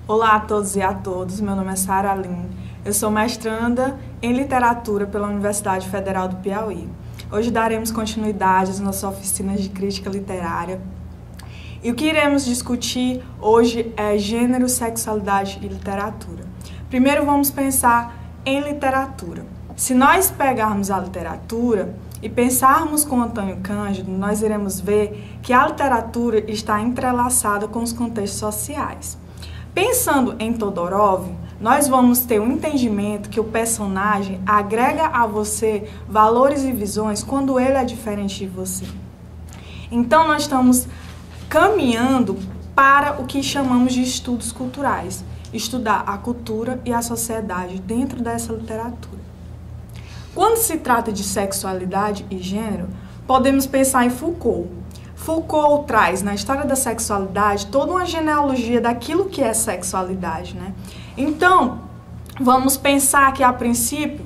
Olá a todos e a todas, meu nome é Sara Aline, eu sou mestranda em Literatura pela Universidade Federal do Piauí. Hoje daremos continuidade às nossas oficinas de crítica literária e o que iremos discutir hoje é gênero, sexualidade e literatura. Primeiro vamos pensar em literatura. Se nós pegarmos a literatura e pensarmos com Antônio Cândido, nós iremos ver que a literatura está entrelaçada com os contextos sociais. Pensando em Todorov, nós vamos ter um entendimento que o personagem agrega a você valores e visões quando ele é diferente de você. Então, nós estamos caminhando para o que chamamos de estudos culturais, estudar a cultura e a sociedade dentro dessa literatura. Quando se trata de sexualidade e gênero, podemos pensar em Foucault. Foucault traz na história da sexualidade toda uma genealogia daquilo que é sexualidade, né? Então, vamos pensar que a princípio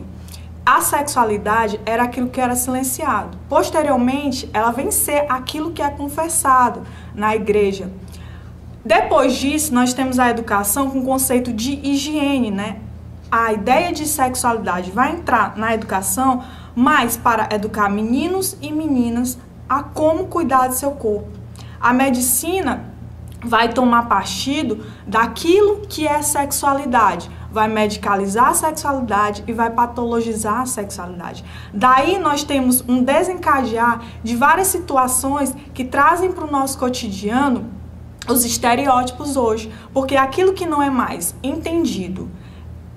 a sexualidade era aquilo que era silenciado. Posteriormente, ela vem ser aquilo que é confessado na igreja. Depois disso, nós temos a educação com o conceito de higiene, né? A ideia de sexualidade vai entrar na educação, mas para educar meninos e meninas a como cuidar do seu corpo. A medicina vai tomar partido daquilo que é sexualidade, vai medicalizar a sexualidade e vai patologizar a sexualidade. Daí nós temos um desencadear de várias situações que trazem para o nosso cotidiano os estereótipos hoje, porque aquilo que não é mais entendido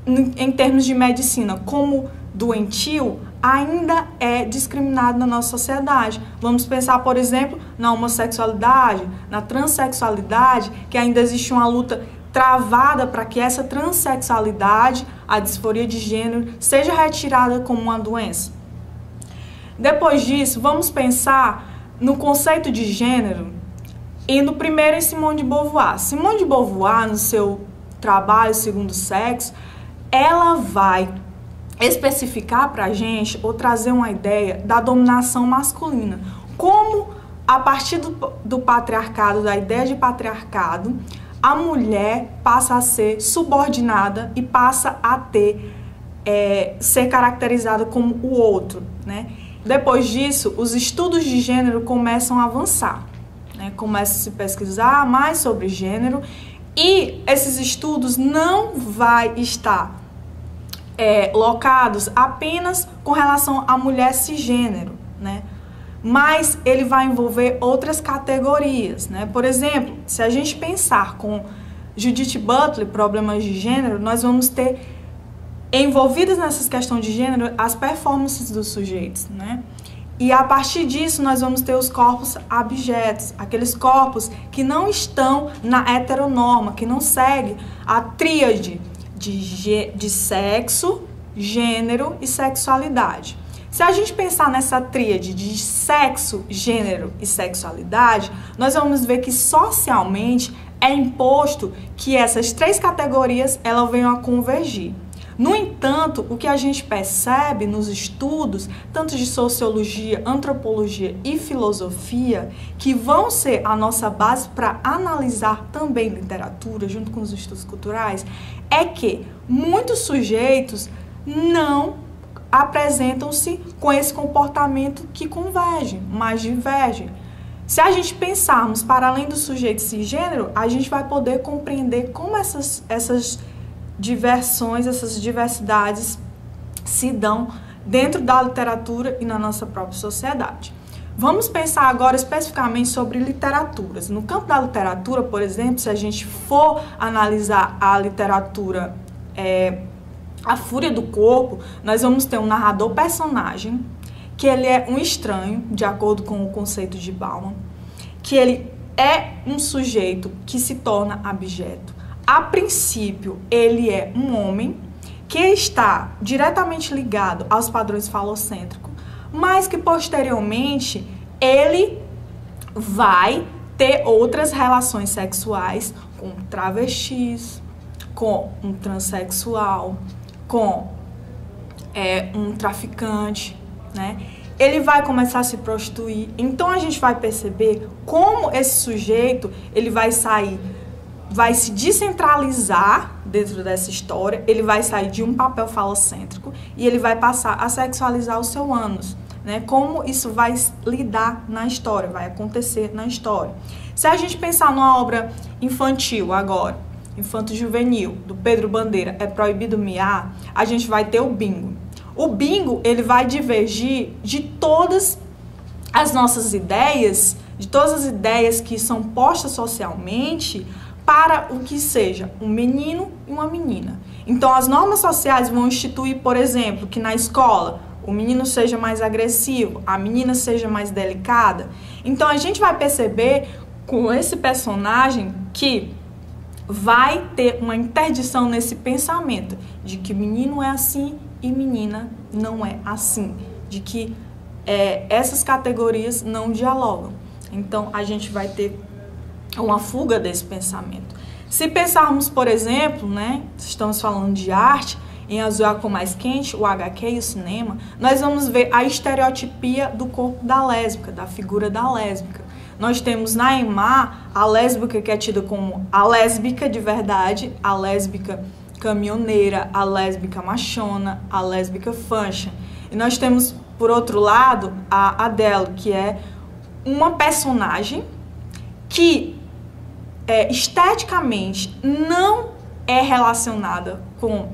em termos de medicina como doentio, ainda é discriminado na nossa sociedade. Vamos pensar, por exemplo, na homossexualidade, na transexualidade, que ainda existe uma luta travada para que essa transexualidade, a disforia de gênero, seja retirada como uma doença. Depois disso, vamos pensar no conceito de gênero, indo primeiro em Simone de Beauvoir. Simone de Beauvoir, no seu trabalho Segundo Sexo, ela vai especificar para a gente ou trazer uma ideia da dominação masculina. Como, a partir do patriarcado, da ideia de patriarcado, a mulher passa a ser subordinada e passa a ser caracterizada como o outro, né? Depois disso, os estudos de gênero começam a avançar, né? Começa a se pesquisar mais sobre gênero e esses estudos não vai estar locados apenas com relação à mulher cisgênero, né? Mas ele vai envolver outras categorias, né? Por exemplo, se a gente pensar com Judith Butler, problemas de gênero, nós vamos ter envolvidas nessas questões de gênero as performances dos sujeitos, né? E a partir disso nós vamos ter os corpos abjetos, aqueles corpos que não estão na heteronorma, que não seguem a tríade de sexo, gênero e sexualidade. Se a gente pensar nessa tríade de sexo, gênero e sexualidade, nós vamos ver que socialmente é imposto que essas três categorias elas venham a convergir. No entanto, o que a gente percebe nos estudos, tanto de sociologia, antropologia e filosofia, que vão ser a nossa base para analisar também literatura, junto com os estudos culturais, é que muitos sujeitos não apresentam-se com esse comportamento que convergem, mas divergem. Se a gente pensarmos para além do sujeito cisgênero, a gente vai poder compreender como essas diversões, essas diversidades se dão dentro da literatura e na nossa própria sociedade. Vamos pensar agora especificamente sobre literaturas. No campo da literatura, por exemplo, se a gente for analisar a literatura A Fúria do Corpo, nós vamos ter um narrador-personagem, que ele é um estranho, de acordo com o conceito de Bauman, que ele é um sujeito que se torna abjeto. A princípio, ele é um homem que está diretamente ligado aos padrões falocêntricos, mas que posteriormente ele vai ter outras relações sexuais com travestis, com um transexual, com um traficante, né? Ele vai começar a se prostituir. Então a gente vai perceber como esse sujeito ele vai sair vai se descentralizar dentro dessa história, ele vai sair de um papel falocêntrico e ele vai passar a sexualizar o seu ânus, né? Como isso vai lidar na história, vai acontecer na história. Se a gente pensar numa obra infantil agora, infanto-juvenil, do Pedro Bandeira, É Proibido Miar, a gente vai ter o bingo. O bingo, ele vai divergir de todas as nossas ideias, de todas as ideias que são postas socialmente para o que seja um menino e uma menina. Então, as normas sociais vão instituir, por exemplo, que na escola o menino seja mais agressivo, a menina seja mais delicada. Então, a gente vai perceber com esse personagem que vai ter uma interdição nesse pensamento de que menino é assim e menina não é assim, de que essas categorias não dialogam. Então, a gente vai ter uma fuga desse pensamento. Se pensarmos, por exemplo, né, estamos falando de arte, em Azul é a Cor Mais Quente, o HQ e o cinema, nós vamos ver a estereotipia do corpo da lésbica, da figura da lésbica. Nós temos na EMA a lésbica que é tida como a lésbica de verdade, a lésbica caminhoneira, a lésbica machona, a lésbica fancha. E nós temos, por outro lado, a Adele, que é uma personagem que esteticamente não é relacionada com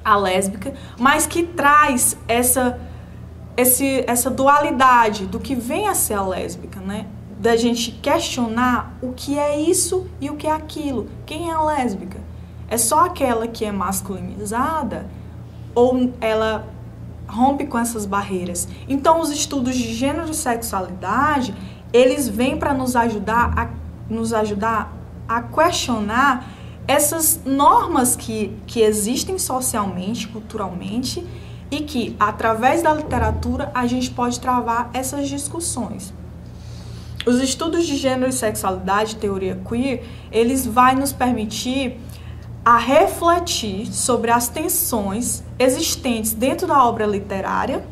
a lésbica, mas que traz essa dualidade do que vem a ser a lésbica, né? Da gente questionar o que é isso e o que é aquilo. Quem é a lésbica? É só aquela que é masculinizada ou ela rompe com essas barreiras? Então, os estudos de gênero e sexualidade, eles vêm para nos ajudar a questionar essas normas que existem socialmente, culturalmente, e que, através da literatura, a gente pode travar essas discussões. Os estudos de gênero e sexualidade, teoria queer, eles vão nos permitir a refletir sobre as tensões existentes dentro da obra literária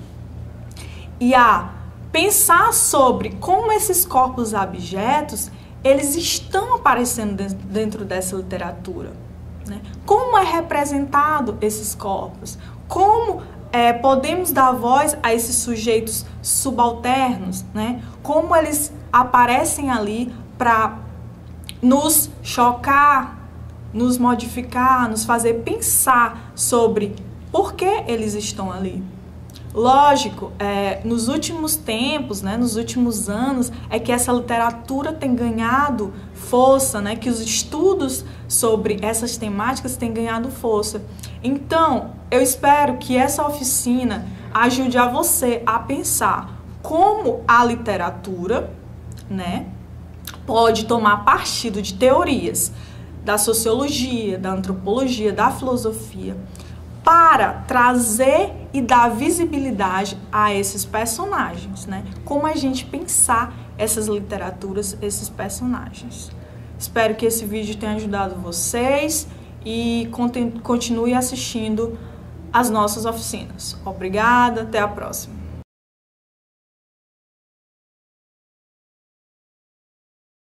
e a pensar sobre como esses corpos abjetos eles estão aparecendo dentro dessa literatura, né? Como é representado esses corpos? Como podemos dar voz a esses sujeitos subalternos, né? Como eles aparecem ali para nos chocar, nos modificar, nos fazer pensar sobre por que eles estão ali. Lógico, nos últimos tempos, né, nos últimos anos, é que essa literatura tem ganhado força, né, que os estudos sobre essas temáticas têm ganhado força. Então, eu espero que essa oficina ajude a você a pensar como a literatura, né, pode tomar partido de teorias da sociologia, da antropologia, da filosofia, para trazer e dar visibilidade a esses personagens, né? Como a gente pensar essas literaturas, esses personagens. Espero que esse vídeo tenha ajudado vocês e continue assistindo as nossas oficinas. Obrigada, até a próxima.